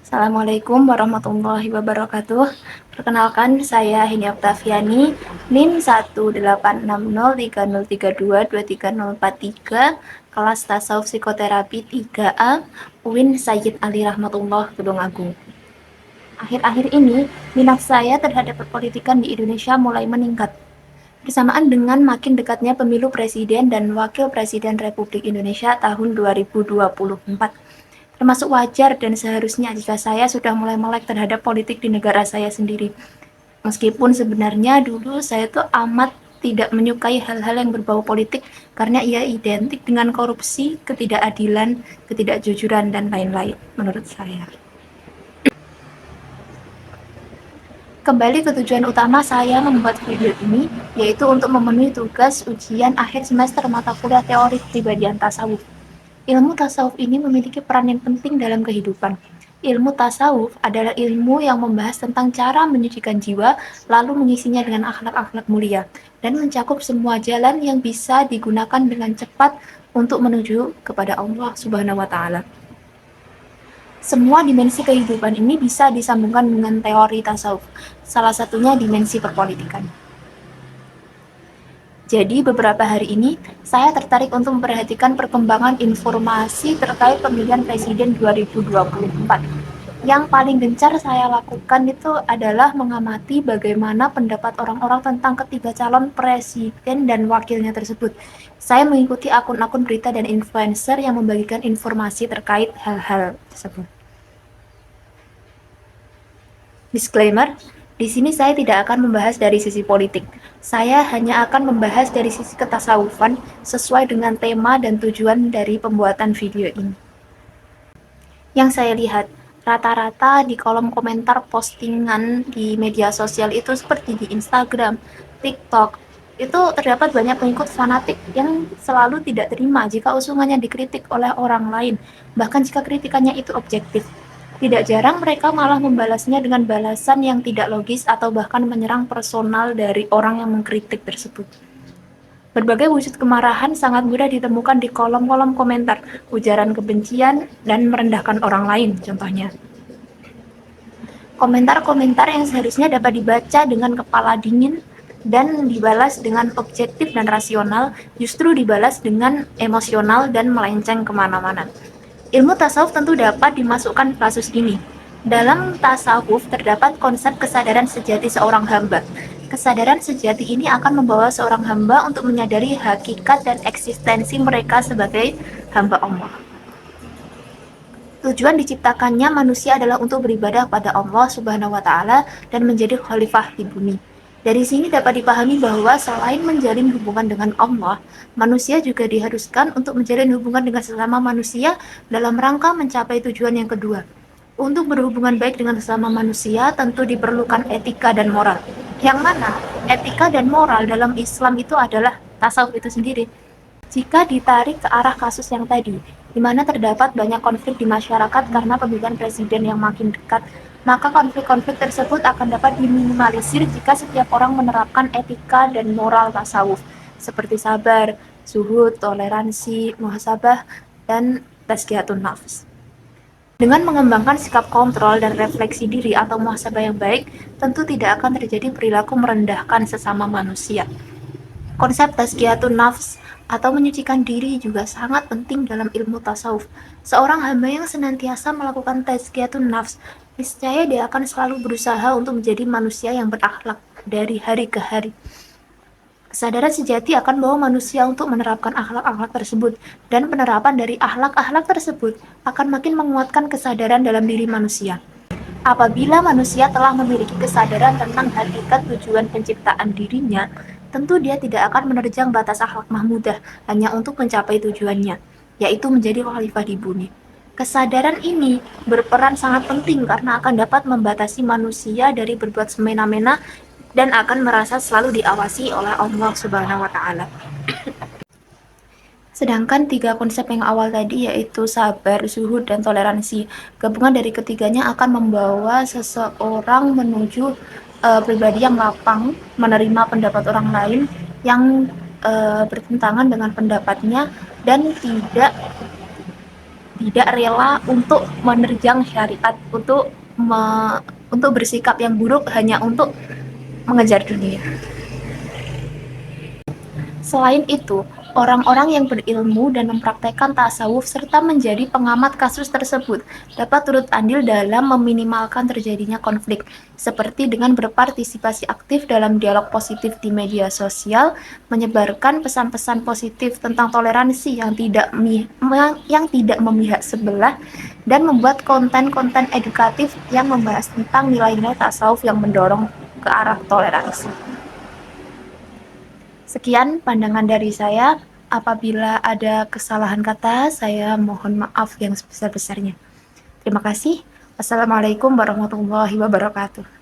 Assalamualaikum warahmatullahi wabarakatuh. Perkenalkan, saya Heni Oktaviani, NIM 1860303223043, kelas Tasawuf Psikoterapi 3A, UIN Sayyid Ali Rahmatullah, Tulungagung. Akhir-akhir ini, minat saya terhadap perpolitikan di Indonesia mulai meningkat. Bersamaan dengan makin dekatnya pemilu presiden dan wakil presiden Republik Indonesia tahun 2024. Termasuk wajar dan seharusnya jika saya sudah mulai melek terhadap politik di negara saya sendiri. Meskipun sebenarnya dulu saya tuh amat tidak menyukai hal-hal yang berbau politik karena ia identik dengan korupsi, ketidakadilan, ketidakjujuran, dan lain-lain menurut saya. Kembali ke tujuan utama saya membuat video ini, yaitu untuk memenuhi tugas ujian akhir semester mata kuliah teori kepribadian tasawuf. Ilmu tasawuf ini memiliki peran yang penting dalam kehidupan. Ilmu tasawuf adalah ilmu yang membahas tentang cara menyucikan jiwa, lalu mengisinya dengan akhlak-akhlak mulia, dan mencakup semua jalan yang bisa digunakan dengan cepat untuk menuju kepada Allah Subhanahu wa Ta'ala. Semua dimensi kehidupan ini bisa disambungkan dengan teori tasawuf, salah satunya dimensi perpolitikan. Jadi beberapa hari ini, saya tertarik untuk memperhatikan perkembangan informasi terkait pemilihan presiden 2024. Yang paling gencar saya lakukan itu adalah mengamati bagaimana pendapat orang-orang tentang ketiga calon presiden dan wakilnya tersebut. Saya mengikuti akun-akun berita dan influencer yang membagikan informasi terkait hal-hal tersebut. Disclaimer, di sini saya tidak akan membahas dari sisi politik. Saya hanya akan membahas dari sisi ketasawufan sesuai dengan tema dan tujuan dari pembuatan video ini. Yang saya lihat, rata-rata di kolom komentar postingan di media sosial itu seperti di Instagram, TikTok, itu terdapat banyak pengikut fanatik yang selalu tidak terima jika usungannya dikritik oleh orang lain, bahkan jika kritikannya itu objektif. Tidak jarang mereka malah membalasnya dengan balasan yang tidak logis atau bahkan menyerang personal dari orang yang mengkritik tersebut. Berbagai wujud kemarahan sangat mudah ditemukan di kolom-kolom komentar, ujaran kebencian, dan merendahkan orang lain, contohnya. Komentar-komentar yang seharusnya dapat dibaca dengan kepala dingin dan dibalas dengan objektif dan rasional, justru dibalas dengan emosional dan melenceng kemana-mana. Ilmu tasawuf tentu dapat dimasukkan kasus ini. Dalam tasawuf terdapat konsep kesadaran sejati seorang hamba. Kesadaran sejati ini akan membawa seorang hamba untuk menyadari hakikat dan eksistensi mereka sebagai hamba Allah. Tujuan diciptakannya manusia adalah untuk beribadah pada Allah Subhanahu wa Ta'ala dan menjadi khalifah di bumi. Dari sini dapat dipahami bahwa selain menjalin hubungan dengan Allah, manusia juga diharuskan untuk menjalin hubungan dengan sesama manusia dalam rangka mencapai tujuan yang kedua. Untuk berhubungan baik dengan sesama manusia tentu diperlukan etika dan moral. Yang mana etika dan moral dalam Islam itu adalah tasawuf itu sendiri. Jika ditarik ke arah kasus yang tadi, di mana terdapat banyak konflik di masyarakat karena pemilihan presiden yang makin dekat, maka konflik-konflik tersebut akan dapat diminimalisir jika setiap orang menerapkan etika dan moral tasawuf, seperti sabar, zuhud, toleransi, muhasabah, dan tazkiyatun nafs. Dengan mengembangkan sikap kontrol dan refleksi diri atau muhasabah yang baik, tentu tidak akan terjadi perilaku merendahkan sesama manusia. Konsep tazkiyatun nafs atau menyucikan diri juga sangat penting dalam ilmu tasawuf. Seorang hamba yang senantiasa melakukan tazkiyatun nafs, niscaya dia akan selalu berusaha untuk menjadi manusia yang berakhlak dari hari ke hari. Kesadaran sejati akan membawa manusia untuk menerapkan akhlak-akhlak tersebut, dan penerapan dari akhlak-akhlak tersebut akan makin menguatkan kesadaran dalam diri manusia. Apabila manusia telah memiliki kesadaran tentang hakikat tujuan penciptaan dirinya, tentu dia tidak akan menerjang batas akhlak mahmudah hanya untuk mencapai tujuannya, yaitu menjadi khalifah di bumi. Kesadaran ini berperan sangat penting karena akan dapat membatasi manusia dari berbuat semena-mena dan akan merasa selalu diawasi oleh Allah Subhanahu wa Ta'ala. Sedangkan tiga konsep yang awal tadi yaitu sabar, zuhud, dan toleransi, gabungan dari ketiganya akan membawa seseorang menuju pribadi yang lapang, menerima pendapat orang lain yang bertentangan dengan pendapatnya dan tidak tidak rela untuk menerjang syariat, untuk bersikap yang buruk hanya untuk mengejar dunia. Selain itu, orang-orang yang berilmu dan mempraktekkan tasawuf serta menjadi pengamat kasus tersebut dapat turut andil dalam meminimalkan terjadinya konflik, seperti dengan berpartisipasi aktif dalam dialog positif di media sosial, menyebarkan pesan-pesan positif tentang toleransi yang tidak memihak sebelah, dan membuat konten-konten edukatif yang membahas tentang nilai-nilai tasawuf yang mendorong ke arah toleransi. Sekian pandangan dari saya. Apabila ada kesalahan kata, saya mohon maaf yang sebesar-besarnya. Terima kasih. Wassalamualaikum warahmatullahi wabarakatuh.